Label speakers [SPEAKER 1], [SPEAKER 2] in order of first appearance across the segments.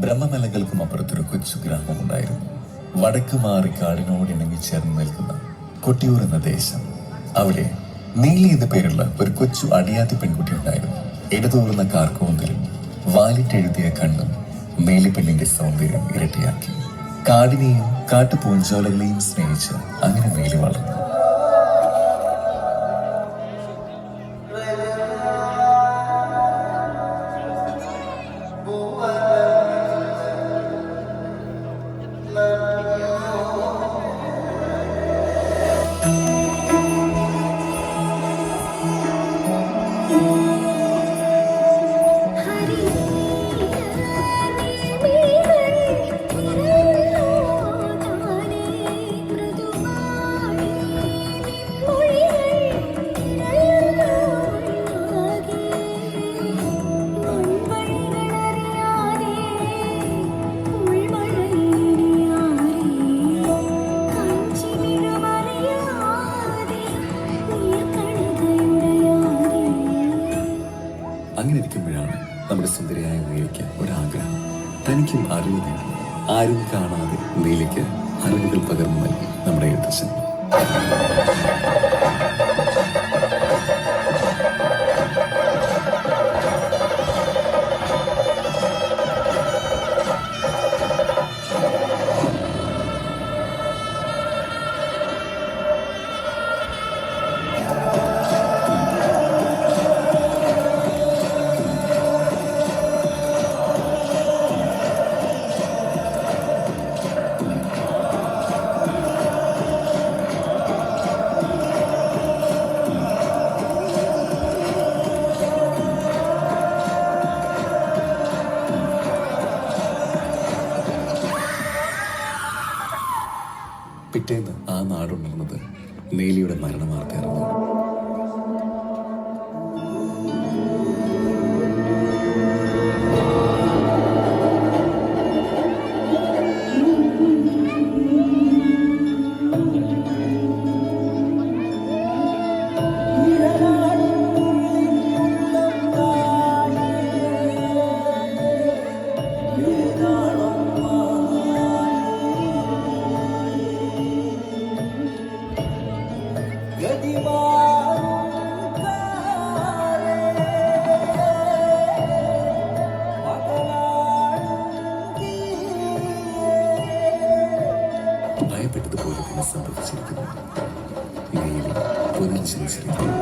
[SPEAKER 1] ബ്രഹ്മമലകൾക്കും അപ്പുറത്തൊരു കൊച്ചു ഗ്രാമമുണ്ടായിരുന്നു. വടക്ക് മാറി കാടിനോട് ഇണങ്ങി ചേർന്ന് നിൽക്കുന്ന കൊട്ടിയൂർ എന്ന ദേശം. അവിടെ നീലി എന്ന പേരുള്ള ഒരു കൊച്ചു അടിയാത്തി പെൺകുട്ടി ഉണ്ടായിരുന്നു. ഇടതൂർന്ന കാർക്കൂന്തലും വാലിട്ടെഴുതിയ കണ്ണും നീലി പെണ്ണിന്റെ സൗന്ദര്യം ഇരട്ടിയാക്കി. കാടിനെയും കാട്ടുപൂഞ്ചോലകളെയും സ്നേഹിച്ച് അങ്ങനെ നീലി വളർന്നു. അങ്ങനെ ഇരിക്കുമ്പോഴാണ് നമ്മുടെ സുന്ദരിയായ നീലിക്ക് ഒരാഗ്രഹം. തനിക്കും അറിവ് നേടണം. ആരും കാണാതെ നീലിക്ക് അറിവുകൾ പകർന്നു നൽകി നമ്മുടെ എഴുത്തച്ഛൻ. പിറ്റേന്ന് ആ നാടുണർന്നത് നീലിയുടെ മരണവാർത്ത അറിഞ്ഞു. ഭയപ്പെട്ടതുപോലെ തന്നെ സംഭവിച്ചിരിക്കുന്നു. നീലി പുനർജനിച്ചിരിക്കുന്നു.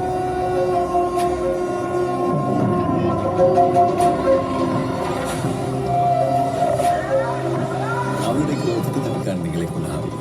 [SPEAKER 1] അവരുടെ ക്രോധത്തെ നമുക്കാൻ നിങ്ങളെ കൊണ്ടാവില്ല.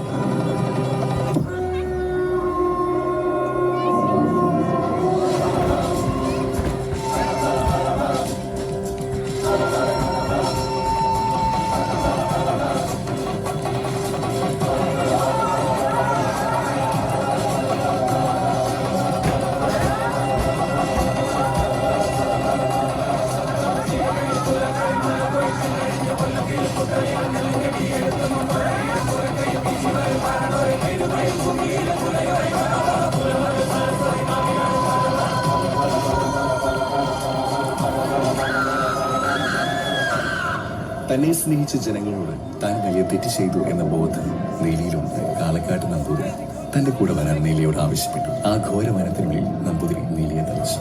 [SPEAKER 1] തന്നെ സ്നേഹിച്ച ജനങ്ങളോട് താൻ വലിയ തെറ്റ് ചെയ്തു എന്ന ബോധം നീലിയിലുണ്ട്. കാലക്കാട്ട് നമ്പൂതിരി തന്റെ കൂടെ വരാൻ നീലിയോട് ആവശ്യപ്പെട്ടു. ആ ഘോര വനത്തിനുള്ളിൽ നമ്പൂതിരി നീലിയെ തളിച്ചു.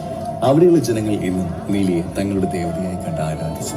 [SPEAKER 1] അവിടെയുള്ള ജനങ്ങൾ എന്നും നീലിയെ തങ്ങളുടെ ദേവതയായി കണ്ട് ആരാധിച്ചു.